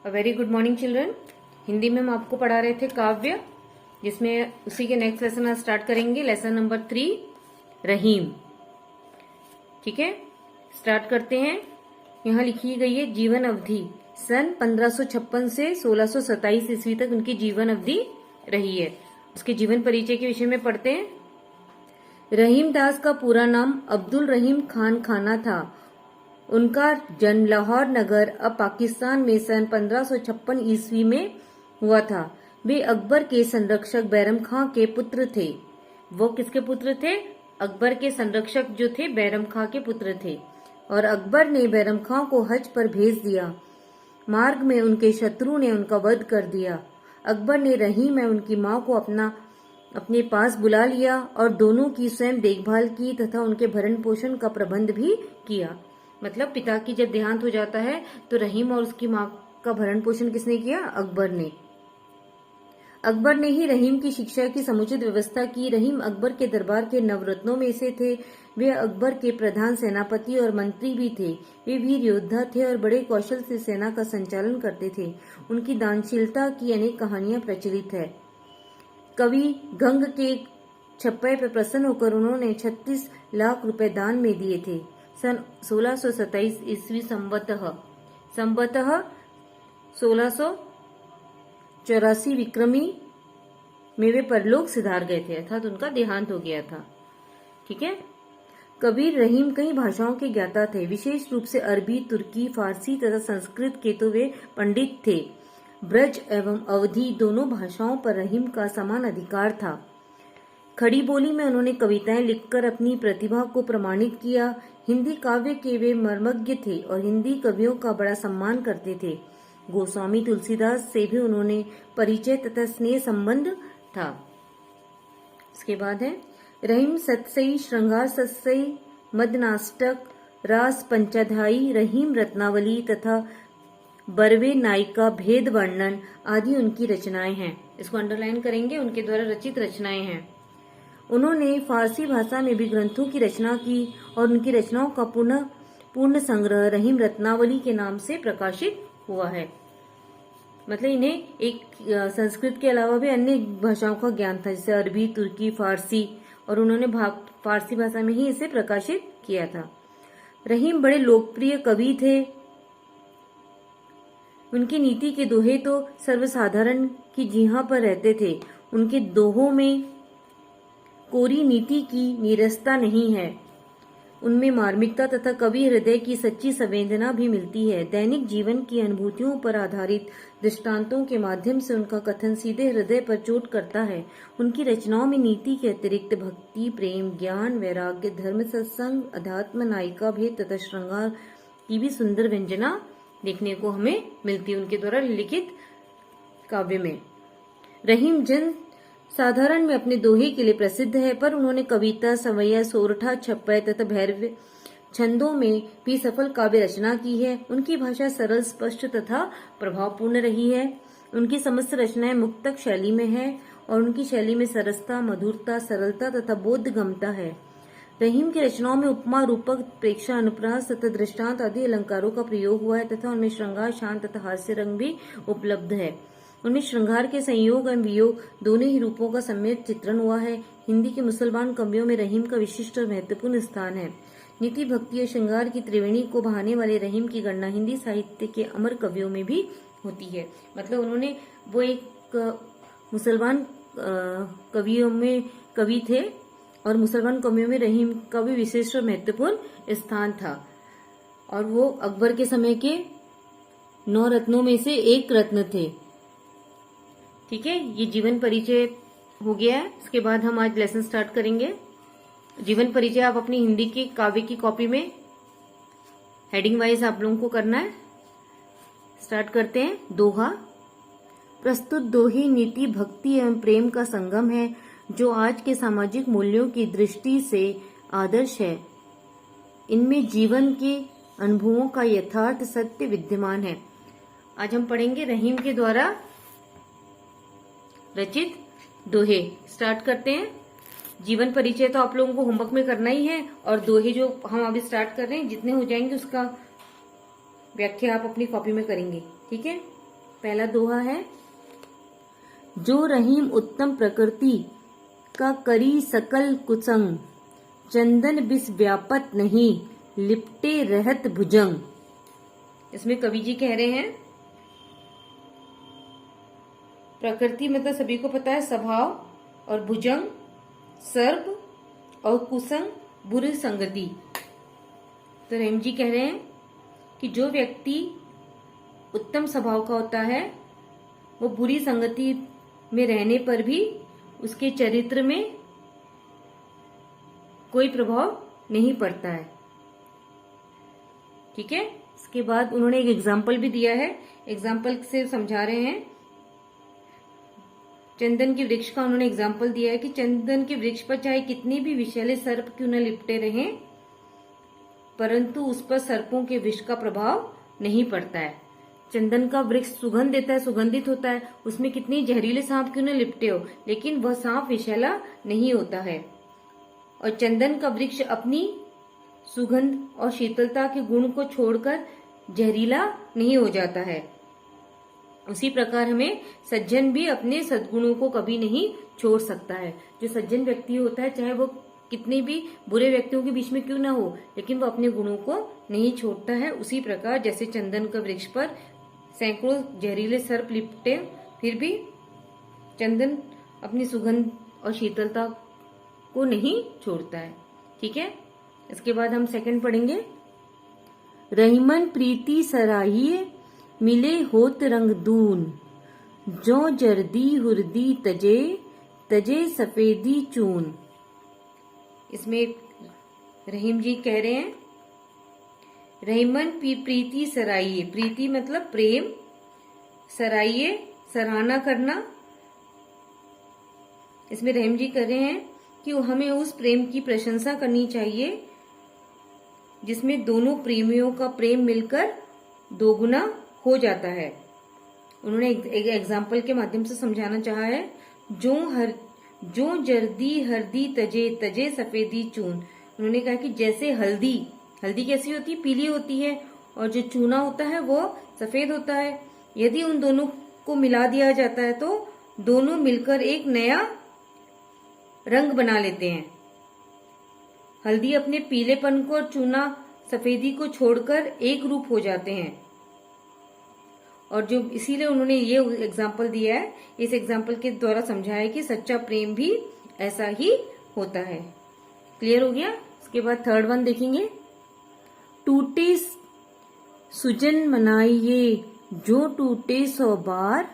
Very good morning children. Hindi में हम आपको पढ़ा रहे थे काव्य, जिसमें उसी के नेक्स्ट लेसन आज स्टार्ट करेंगे। लेसन नंबर 3 रहीम। ठीक है, स्टार्ट करते हैं। यहाँ लिखी गई है जीवन अवधि। सन 1556 से 1627 ईस्वी तक उनकी जीवन अवधि रही है। उसके जीवन परिचय के विषय में पढ़ते हैं। रहीम दास का पूरा नाम अब्दुल रहीम खान खाना था। उनका जन्म लाहौर नगर अब पाकिस्तान में सन 1556 ईस्वी में हुआ था। वे अकबर के संरक्षक बैरम खां के पुत्र थे। वो किसके पुत्र थे? अकबर के संरक्षक जो थे बैरम खां के पुत्र थे। और अकबर ने बैरम खां को हज पर भेज दिया। मार्ग में उनके शत्रु ने उनका वध कर दिया। अकबर ने रहीम एवं उनकी मां को अपने पास बुला लिया और दोनों की स्वयं देखभाल की तथा उनके भरण पोषण का प्रबंध भी किया। मतलब पिता की जब देहांत हो जाता है तो रहीम और उसकी मां का भरण पोषण किसने किया? अकबर ने। अकबर ने ही रहीम की शिक्षा की समुचित व्यवस्था की। रहीम अकबर के दरबार के नवरत्नों में से थे। वे अकबर के प्रधान सेनापति और मंत्री भी थे। वे वीर योद्धा थे और बड़े कौशल से सेना का संचालन करते थे। उनकी दानशीलता की अनेक कहानियां प्रचलित है। कवि गंग के छप्पे पर प्रसन्न होकर उन्होंने 36 लाख रुपए दान में दिए थे। सन 1627 ईस्वी संवतः 1684 विक्रमी में वे परलोक सिधार गए थे, अर्थात उनका देहांत हो गया था। ठीक है। कबीर रहीम कई भाषाओं के ज्ञाता थे, विशेष रूप से अरबी, तुर्की, फारसी तथा संस्कृत के तो वे पंडित थे। ब्रज एवं अवधी दोनों भाषाओं पर रहीम का समान अधिकार था। खड़ी बोली में उन्होंने कविताएं लिखकर अपनी प्रतिभा को प्रमाणित किया। हिंदी काव्य के वे मर्मज्ञ थे और हिंदी कवियों का बड़ा सम्मान करते थे। गोस्वामी तुलसीदास से भी उन्होंने परिचय तथा स्नेह संबंध था। इसके बाद है रहीम सतसई, श्रृंगार सतसई, मदनाष्टक, रास पंचाध्यायी, रहीम रत्नावली तथा बरवे नायिका, भेद वर्णन आदि उनकी रचनाएं हैं। इसको अंडरलाइन करेंगे, उनके द्वारा रचित रचनाएं हैं। उन्होंने फारसी भाषा में भी ग्रंथों की रचना की और उनकी रचनाओं का पूर्ण संग्रह रहीम रत्नावली के नाम से प्रकाशित हुआ है। मतलब इन्हें एक संस्कृत के अलावा भी अन्य भाषाओं का ज्ञान था, जैसे अरबी, तुर्की, फारसी, और उन्होंने फारसी भाषा में ही इसे प्रकाशित किया था। रहीम बड़े लोकप्रिय कवि थे। उनकी नीति के दोहे तो सर्वसाधारण की जीहा पर रहते थे। उनके दोहों में कोरी नीति की नीरसता नहीं है, उनमें मार्मिकता तथा कवि हृदय की सच्ची संवेदना भी मिलती है। दैनिक जीवन की अनुभूतियों पर आधारित दृष्टांतों के माध्यम से उनका कथन सीधे हृदय पर चोट करता है। उनकी रचनाओं में नीति के अतिरिक्त भक्ति, प्रेम, ज्ञान, वैराग्य, धर्म, सत्संग, अध्यात्म, नायिका भेद तथा श्रृंगार की भी सुंदर व्यंजना देखने को हमें मिलती है उनके द्वारा लिखित काव्य में। रहीम जन साधारण में अपने दोहे के लिए प्रसिद्ध है, पर उन्होंने कविता, सवैया, सोरठा, छप्पय तथा भैरव छंदों में भी सफल काव्य रचना की है। उनकी भाषा सरल, स्पष्ट तथा प्रभावपूर्ण रही है। उनकी समस्त रचनाएं मुक्तक शैली में है और उनकी शैली में सरसता, मधुरता, सरलता तथा बोधगम्यता है। रहीम की रचनाओं में उपमा, रूपक, प्रेक्षा, अनुप्रास तथा दृष्टांत आदि अलंकारों का प्रयोग हुआ है तथा उनमें श्रृंगार, शांत तथा हास्य रंग भी उपलब्ध है। उनमें श्रृंगार के संयोग एवं वियोग दोनों ही रूपों का सम्यक चित्रण हुआ है। हिंदी के मुसलमान कवियों में रहीम का विशिष्ट और महत्वपूर्ण स्थान है। नीति, भक्ति और श्रृंगार की त्रिवेणी को बहाने वाले रहीम की गणना हिंदी साहित्य के अमर कवियों में भी होती है। मतलब उन्होंने वो एक मुसलमान कवियों में कवि थे और मुसलमान कवियों में रहीम का भी विशिष्ट और महत्वपूर्ण स्थान था। और वो अकबर के समय के 9 रत्नों में से एक रत्न थे। ठीक है, ये जीवन परिचय हो गया है। इसके बाद हम आज लेसन स्टार्ट करेंगे। जीवन परिचय आप अपनी हिंदी की काव्य की कॉपी में हेडिंग वाइज आप लोगों को करना है। स्टार्ट करते हैं। दोहा। प्रस्तुत दोहे नीति, भक्ति एवं प्रेम का संगम है, जो आज के सामाजिक मूल्यों की दृष्टि से आदर्श है। इनमें जीवन के अनुभवों का यथार्थ सत्य विद्यमान है। आज हम पढ़ेंगे रहीम के द्वारा रचित दोहे। स्टार्ट करते हैं। जीवन परिचय तो आप लोगों को होमवर्क में करना ही है और दोहे जो हम अभी स्टार्ट कर रहे हैं जितने हो जाएंगे उसका व्याख्या आप अपनी कॉपी में करेंगे। ठीक है, पहला दोहा है, जो रहीम उत्तम प्रकृति का करी सकल कुसंग, चंदन बिस व्यापत नहीं, लिपटे रहत भुजंग। इसमें कवि जी कह रहे हैं, प्रकृति मतलब सभी को पता है स्वभाव, और भुजंग सर्प, और कुसंग बुरी संगति। तो रहीम जी कह रहे हैं कि जो व्यक्ति उत्तम स्वभाव का होता है वो बुरी संगति में रहने पर भी उसके चरित्र में कोई प्रभाव नहीं पड़ता है। ठीक है। इसके बाद उन्होंने एक एग्जाम्पल भी दिया है, एग्जाम्पल से समझा रहे हैं। चंदन के वृक्ष का उन्होंने एग्जाम्पल दिया है कि चंदन के वृक्ष पर चाहे कितने भी विषैले सर्प क्यों न लिपटे रहें, परंतु उस पर सर्पों के विष का प्रभाव नहीं पड़ता है। चंदन का वृक्ष सुगंध देता है, सुगंधित होता है, उसमें कितनी जहरीले सांप क्यों न लिपटे हो, लेकिन वह सांप विषैला नहीं होता है। और चंदन का वृक्ष अपनी सुगंध और शीतलता के गुण को छोड़कर जहरीला नहीं हो जाता है। उसी प्रकार हमें सज्जन भी अपने सद्गुणों को कभी नहीं छोड़ सकता है। जो सज्जन व्यक्ति होता है, चाहे वो कितने भी बुरे व्यक्तियों के बीच में क्यों ना हो, लेकिन वो अपने गुणों को नहीं छोड़ता है। उसी प्रकार जैसे चंदन का वृक्ष पर सैकड़ों जहरीले सर्प लिपटे, फिर भी चंदन अपनी सुगंध और शीतलता को नहीं छोड़ता है। ठीक है। इसके बाद हम सेकंड पढ़ेंगे, रहीमन प्रीति सराहिए, मिले होत रंग दून, जो जर्दी हुर्दी तजे, तजे सफेदी चून। इसमें रहीम जी कह रहे हैं, रहीमन प्रीति सराहिए, प्रीति मतलब प्रेम, सराहिए सराहना करना। इसमें रहीम जी कह रहे हैं कि हमें उस प्रेम की प्रशंसा करनी चाहिए जिसमें दोनों प्रेमियों का प्रेम मिलकर दोगुना हो जाता है। उन्होंने एक एग्जाम्पल के माध्यम से समझाना चाहा है, जो जर्दी हरदी तजे, तजे सफेदी चून। उन्होंने कहा कि जैसे हल्दी कैसी होती है, पीली होती है, और जो चूना होता है वो सफेद होता है। यदि उन दोनों को मिला दिया जाता है तो दोनों मिलकर एक नया रंग बना लेते हैं। हल्दी अपने पीलेपन को और चूना सफेदी को छोड़कर एक रूप हो जाते हैं। और जो इसीलिए उन्होंने ये एग्जाम्पल दिया है, इस एग्जाम्पल के द्वारा समझाया है कि सच्चा प्रेम भी ऐसा ही होता है। क्लियर हो गया। इसके बाद थर्ड वन देखेंगे, टूटे सुजन मनाइए, जो टूटे 100 बार,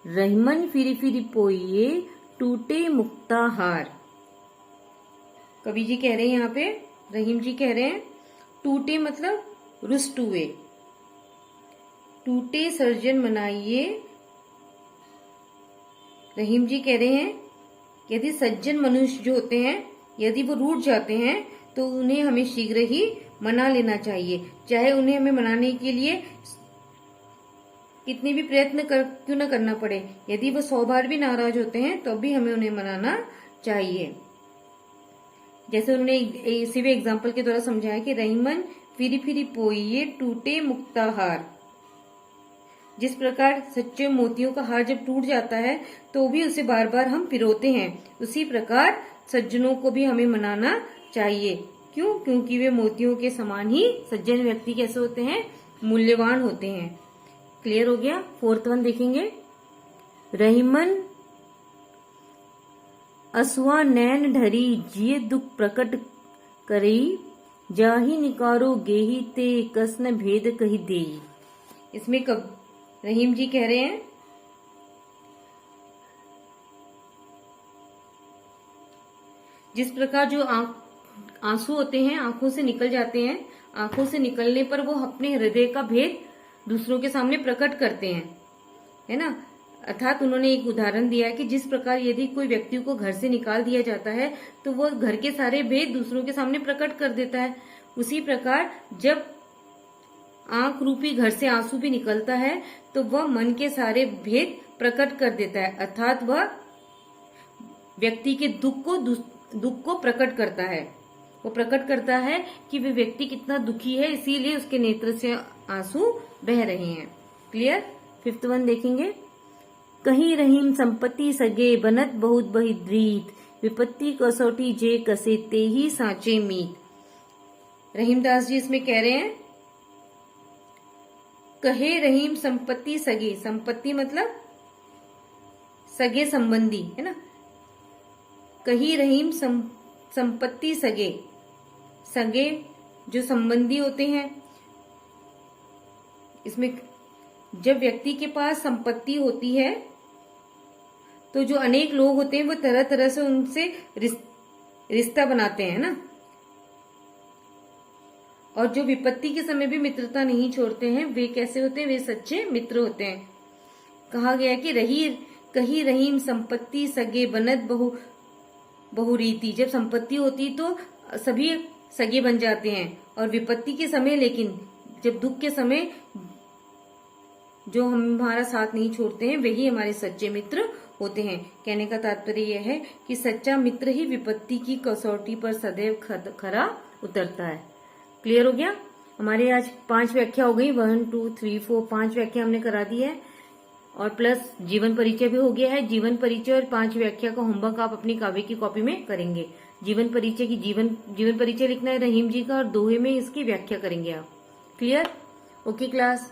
रहीमन फिरी फिरी पोइए, टूटे मुक्ता हार। कवि जी कह रहे हैं यहाँ पे, रहीम जी कह रहे हैं, टूटे मतलब रुष्ट हुए, टूटे सर्जन मनाइए। रहीम जी कह रहे हैं यदि सज्जन मनुष्य जो होते हैं, यदि वो रूठ जाते हैं तो उन्हें हमें शीघ्र ही मना लेना चाहिए, चाहे उन्हें हमें मनाने के लिए कितने भी प्रयत्न क्यों न करना पड़े। यदि वो 100 बार भी नाराज होते हैं तो भी हमें उन्हें मनाना चाहिए। जैसे उन्होंने इसी भी एग्जाम्पल के द्वारा समझाया कि रहीमन फिरी फिरी पोइए, टूटे मुक्ता हार। जिस प्रकार सच्चे मोतियों का हार जब टूट जाता है तो भी उसे बार बार हम पिरोते हैं, उसी प्रकार सज्जनों को भी हमें मनाना चाहिए। क्यों? क्योंकि वे मोतियों के समान ही सज्जन व्यक्ति कैसे होते हैं, मूल्यवान होते हैं। क्लियर हो गया। फोर्थ वन देखेंगे, रहीमन असुआ नैन ढरी, जिये दुख प्रकट करई, जाही निकारो गेही ते, कसन भेद कही देई। इसमें रहीम जी कह रहे हैं जिस प्रकार जो आंसू होते हैं आंखों से निकल जाते हैं, आंखों से निकलने पर वो अपने हृदय का भेद दूसरों के सामने प्रकट करते हैं, है ना। अर्थात उन्होंने एक उदाहरण दिया है कि जिस प्रकार यदि कोई व्यक्ति को घर से निकाल दिया जाता है तो वो घर के सारे भेद दूसरों के सामने प्रकट कर देता है, उसी प्रकार जब आंख रूपी घर से आंसू भी निकलता है तो वह मन के सारे भेद प्रकट कर देता है, अर्थात वह व्यक्ति के दुख को प्रकट करता है। वो प्रकट करता है कि वे व्यक्ति कितना दुखी है, इसीलिए उसके नेत्र से आंसू बह रहे हैं। क्लियर। 5th वन देखेंगे। कहीं रहीम संपत्ति सगे बनत बहुत बहिद्रीत, विपत्ति कसौटी जे कसे ते ही सांचे मीत। रहीमदास जी इसमें कह रहे हैं, कहे रहीम संपत्ति सगे, संपत्ति मतलब सगे संबंधी है ना। कही रहीम संपत्ति सगे, सगे जो संबंधी होते हैं। इसमें जब व्यक्ति के पास संपत्ति होती है तो जो अनेक लोग होते हैं वो तरह तरह से उनसे रिश्ता बनाते हैं ना, और जो विपत्ति के समय भी मित्रता नहीं छोड़ते हैं वे कैसे होते हैं, वे सच्चे मित्र होते हैं। कहा गया कि कही रहीम संपत्ति सगे बनत बहुरीति, जब संपत्ति होती तो सभी सगे बन जाते हैं, और विपत्ति के समय लेकिन जब दुख के समय जो हमारा साथ नहीं छोड़ते हैं वही हमारे सच्चे मित्र होते हैं। कहने का तात्पर्य यह है कि सच्चा मित्र ही विपत्ति की कसौटी पर सदैव खरा उतरता है। क्लियर हो गया? हमारे आज 5 व्याख्या हो गई, 1 2 3 4 5 व्याख्या हमने करा दी है, और प्लस जीवन परिचय भी हो गया है। जीवन परिचय और 5 व्याख्या का होमवर्क आप अपनी काव्य की कॉपी में करेंगे। जीवन परिचय की जीवन परिचय लिखना है रहीम जी का, और दोहे में इसकी व्याख्या करेंगे आप। क्लियर? Okay class.